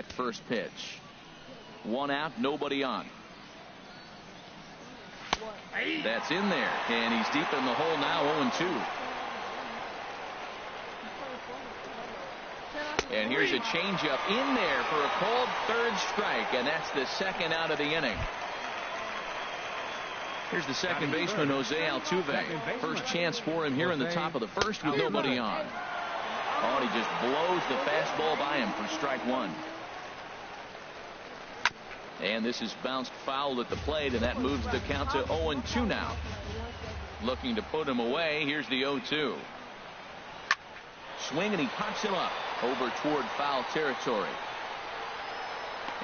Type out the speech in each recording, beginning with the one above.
that first pitch. 1 out, nobody on. That's in there, and he's deep in the hole now. 0-2. And here's a changeup in there for a called third strike, and that's the second out of the inning. Here's the second baseman, Jose Altuve. First chance for him here in the top of the first with nobody on. Oh, and he just blows the fastball by him for strike 1. And this is bounced foul at the plate, and that moves the count to 0-2 now. Looking to put him away. Here's the 0-2. Swing, and he pops him up over toward foul territory.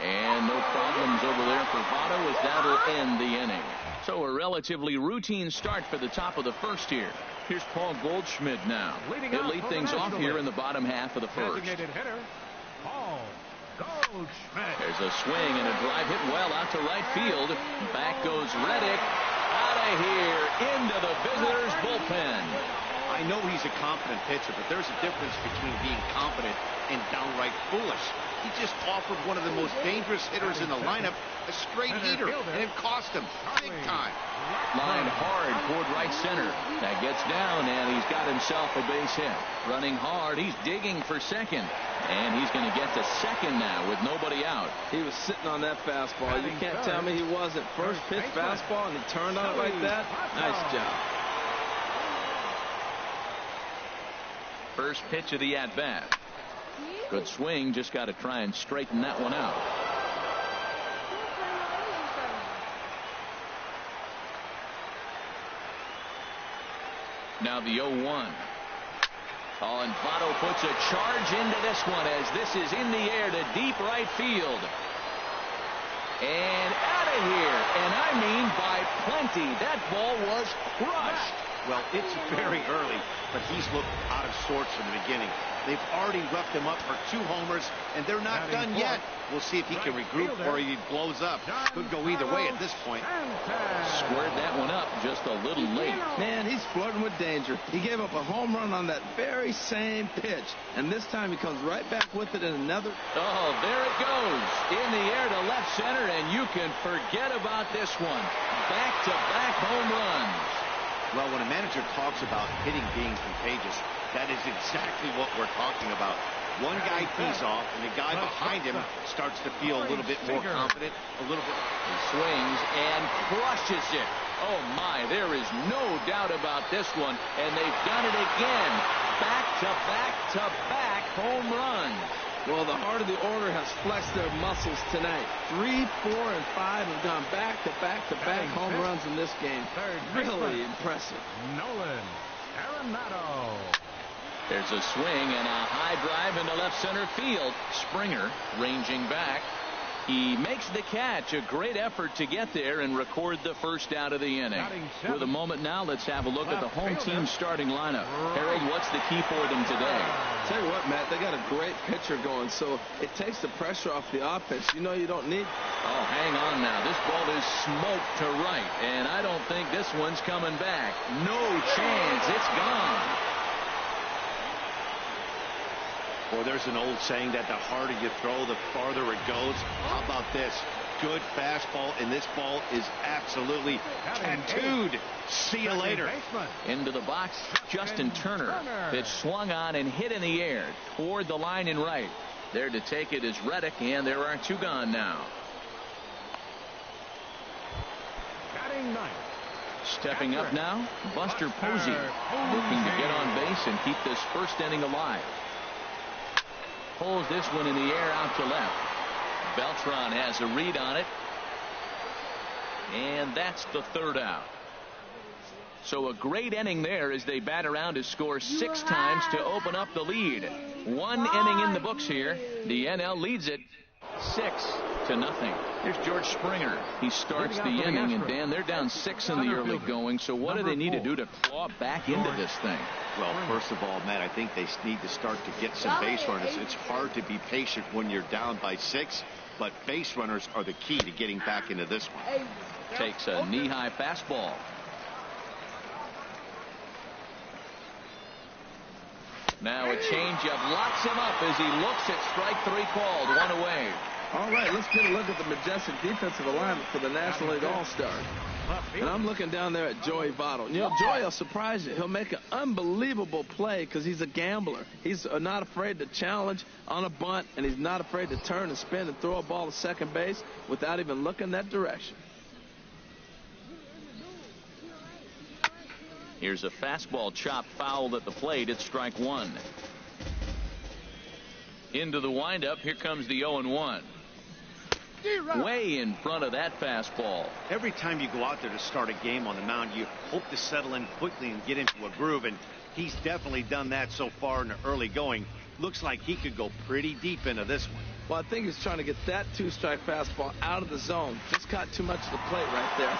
And no problems over there for Votto, as that'll end the inning. So a relatively routine start for the top of the first here. Here's Paul Goldschmidt now. He'll lead things off here in the bottom half of the first. There's a swing and a drive hit well out to right field. Back goes Reddick. Out of here into the visitors' bullpen. I know he's a confident pitcher, but there's a difference between being confident and downright foolish. He just offered one of the most dangerous hitters in the lineup a straight heater, and it cost him big time. Line hard toward right center. That gets down, and he's got himself a base hit. Running hard, he's digging for second, and he's going to get to second now with nobody out. He was sitting on that fastball. You can't tell me he wasn't. First pitch fastball, and he turned on it like that. Nice job. First pitch of the at-bat. Good swing, just got to try and straighten that one out. Now the 0-1. Oh, and Votto puts a charge into this one as this is in the air to deep right field. And out of here, and I mean by plenty. That ball was crushed. Well, it's very early, but he's looked out of sorts from the beginning. They've already roughed him up for 2 homers, and they're not done yet. We'll see if he can regroup or he blows up. Could go either way at this point. Squared that one up just a little late. Man, he's flirting with danger. He gave up a home run on that very same pitch, and this time he comes right back with it in another. Oh, there it goes. In the air to left center, and you can forget about this one. Back-to-back home runs. Well, when a manager talks about hitting being contagious, that is exactly what we're talking about. One guy tees off, and the guy behind him starts to feel a little bit more confident, a little bit. He swings and crushes it. Oh, my, there is no doubt about this one, and they've done it again. Back-to-back home runs. Well, the heart of the order has flexed their muscles tonight. 3, 4, and 5 have gone back-to-back home runs in this game. Really impressive. Nolan Arenado. There's a swing and a high drive into left center field. Springer ranging back. He makes the catch. A great effort to get there and record the first out of the inning. With a moment now, let's have a look at the home team starting lineup. Harold, what's the key for them today? Tell you what, Matt, they got a great pitcher going, so it takes the pressure off the offense. You know you don't need. Oh, hang on now. This ball is smoked to right, and I don't think this one's coming back. No chance. It's gone. Well, there's an old saying that the harder you throw, the farther it goes. How about this? Good fastball, and this ball is absolutely tattooed. See you later. Into the box, Justin Turner. Pitch swung on and hit in the air toward the line and right. There to take it is Reddick, and there are 2 gone now. Stepping up now, Buster Posey, looking to get on base and keep this first inning alive. Pulls this one in the air out to left. Beltran has a read on it. And that's the 3rd out. So a great inning there as they bat around to score 6 times to open up the lead. 1 inning in the books here. The NL leads it 6-0. Here's George Springer. He starts the inning, and Dan, they're down 6 in the early going. So what do they need to do to claw back into this thing? Well, first of all, Matt, I think they need to start to get some base runners. It's hard to be patient when you're down by 6, but base runners are the key to getting back into this one. Takes a knee-high fastball. Now a changeup locks him up as he looks at strike 3 called. 1 away. All right, let's get a look at the majestic defensive alignment for the National League All-Stars. And I'm looking down there at Joey Votto. You know, Joey will surprise you. He'll make an unbelievable play because he's a gambler. He's not afraid to challenge on a bunt, and he's not afraid to turn and spin and throw a ball to second base without even looking that direction. Here's a fastball chop fouled at the plate. It's strike 1. Into the windup. Here comes the 0-1. Way in front of that fastball. Every time you go out there to start a game on the mound, you hope to settle in quickly and get into a groove, and he's definitely done that so far in the early going. Looks like he could go pretty deep into this one. Well, I think he's trying to get that 2-strike fastball out of the zone. Just caught too much of the plate right there.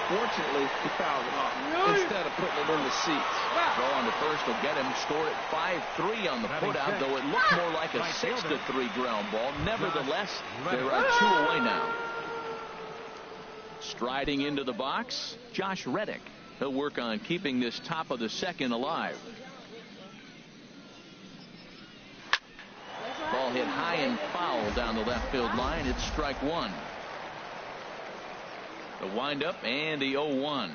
Fortunately, he fouled it off instead of putting it in the seats. Throw on to first will get him. Score at 5-3 on the putout, though it looked more like a 6-3 ground ball. Nevertheless, there are 2 away now. Striding into the box, Josh Reddick. He'll work on keeping this top of the second alive. Ball hit high and foul down the left field line. It's strike 1. The windup and the 0-1.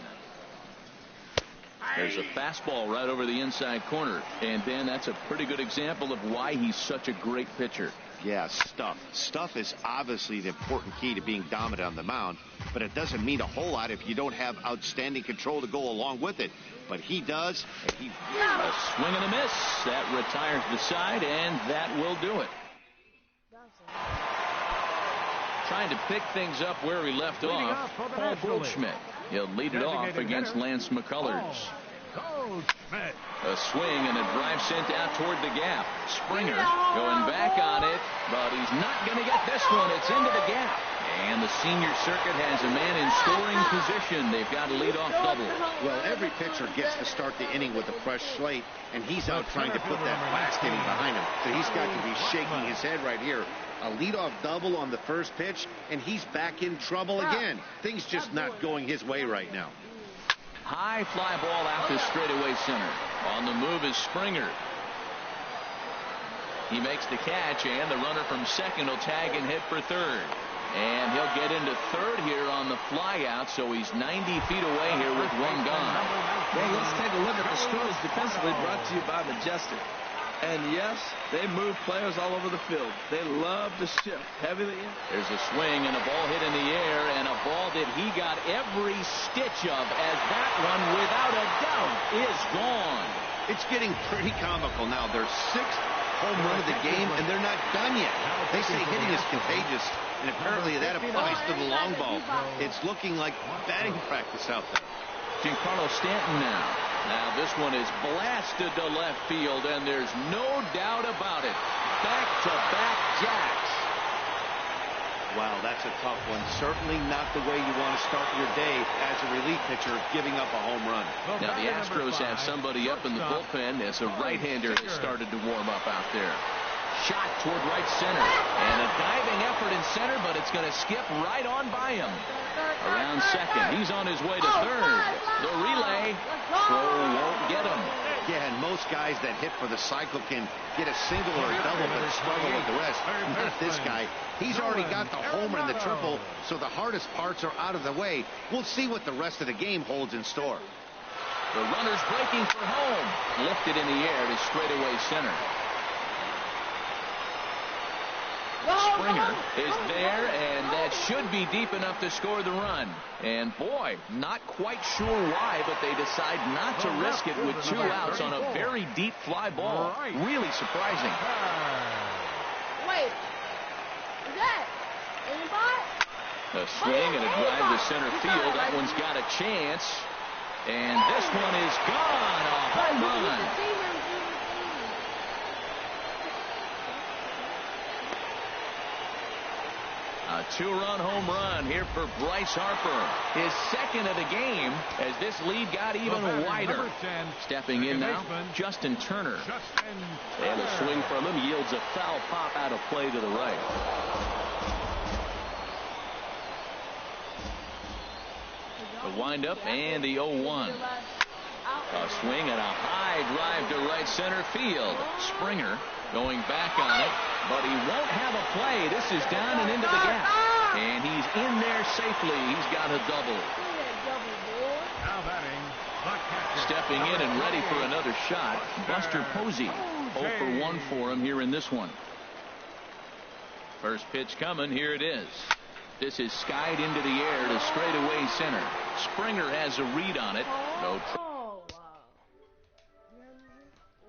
There's a fastball right over the inside corner. And Dan, that's a pretty good example of why he's such a great pitcher. Yeah, stuff. Stuff is obviously the important key to being dominant on the mound, but it doesn't mean a whole lot if you don't have outstanding control to go along with it. But he does. And a swing and a miss. That retires the side, and that will do it. Trying to pick things up where he left off, Paul Goldschmidt. He'll lead it off against Lance McCullers. A swing and a drive sent out toward the gap. Springer going back on it, but he's not going to get this one. It's into the gap. And the senior circuit has a man in scoring position. They've got a leadoff double. Well, every pitcher gets to start the inning with a fresh slate, and he's out trying to put that last inning behind him. So he's got to be shaking his head right here. A leadoff double on the first pitch, and he's back in trouble again. Things just not going his way right now. High fly ball out to straightaway center. On the move is Springer. He makes the catch, and the runner from second will tag and hit for third. And he'll get into third here on the fly out, so he's 90 feet away here with 1 gone. Well, let's take a look at the Stros defensively, brought to you by Majestic. And yes, they move players all over the field. They love to shift heavily in. There's a swing and a ball hit in the air, and a ball that he got every stitch of, as that one, without a doubt, is gone. It's getting pretty comical now. Their 6th home run of the game, and they're not done yet. They say hitting is contagious, and apparently that applies to the long ball. It's looking like batting practice out there. Giancarlo Stanton now. Now this one is blasted to left field, and there's no doubt about it. Back-to-back jacks. Wow, that's a tough one. Certainly not the way you want to start your day as a relief pitcher, giving up a home run. Now the Astros have somebody up in the bullpen as a right-hander has started to warm up out there. Shot toward right center, and a diving effort in center, but it's going to skip right on by him. Around second, he's on his way to third. The relay throw won't get him. Yeah, and most guys that hit for the cycle can get a single or a double, but struggle with the rest. Not this guy. He's already got the homer and the triple, so the hardest parts are out of the way. We'll see what the rest of the game holds in store. The runner's breaking for home. Lifted in the air to straightaway center. Springer is there, and that should be deep enough to score the run. And boy, not quite sure why, but they decide not to risk it with 2 outs on a very deep fly ball. Really surprising. Wait, is that anybody? A swing and a drive to center field. That one's got a chance. And this one is gone. A home run. A 2-run home run here for Bryce Harper. His 2nd of the game as this lead got even wider. Stepping in now, Justin Turner. And a swing from him yields a foul pop out of play to the right. The windup and the 0-1. A swing and a high drive to right center field. Springer going back on it, but he won't have a play. This is down and into the gap. And he's in there safely. He's got a double. Now batting, the catcher. Stepping in and ready for another shot, Buster Posey. 0 for 1 for him here in this one. First pitch coming. Here it is. This is skied into the air to straightaway center. Springer has a read on it. No trouble.